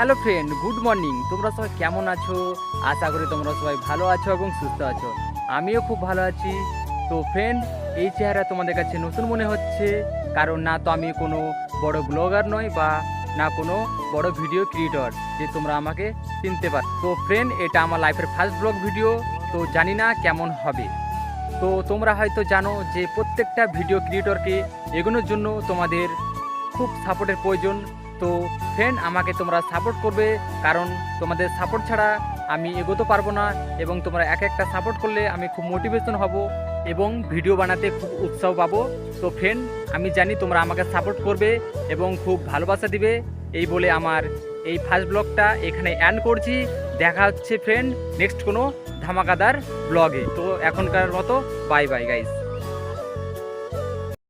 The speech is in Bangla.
Hello friend, good morning. তোমরা সবাই কেমন আছো? আশা করি তোমরা সবাই ভালো আছো এবং সুস্থ আছো। আমিও খুব ভালো আছি। তো ফ্রেন্ড, এই চেহারা তোমাদের কাছে নতুন মনে হচ্ছে, কারণ না তো আমি কোনো বড় ব্লগার নই বা না কোনো বড় ভিডিও ক্রিয়েটর যে তোমরা আমাকে চিনতে পার। তো ফ্রেন্ড, এটা আমার লাইফের ফার্স্ট ব্লগ ভিডিও, তো জানি না কেমন হবে। তো তোমরা হয়তো জানো যে প্রত্যেকটা ভিডিও ক্রিয়েটরকে এগোনোর জন্য তোমাদের খুব সাপোর্টের প্রয়োজন। তো ফ্রেন্ড, আমাকে তোমরা সাপোর্ট করবে, কারণ তোমাদের সাপোর্ট ছাড়া আমি এগোতে পারবো না। এবং তোমরা এক একটা সাপোর্ট করলে আমি খুব মোটিভেশন হব এবং ভিডিও বানাতে খুব উৎসাহ পাবো। তো ফ্রেন্ড, আমি জানি তোমরা আমাকে সাপোর্ট করবে এবং খুব ভালোবাসা দিবে। এই বলে আমার এই ফার্স্ট ব্লগটা এখানে এন্ড করছি। দেখা হচ্ছে ফ্রেন্ড নেক্সট কোনো ধামাকাদার ব্লগে। তো এখনকার মতো বাই বাই গাইস।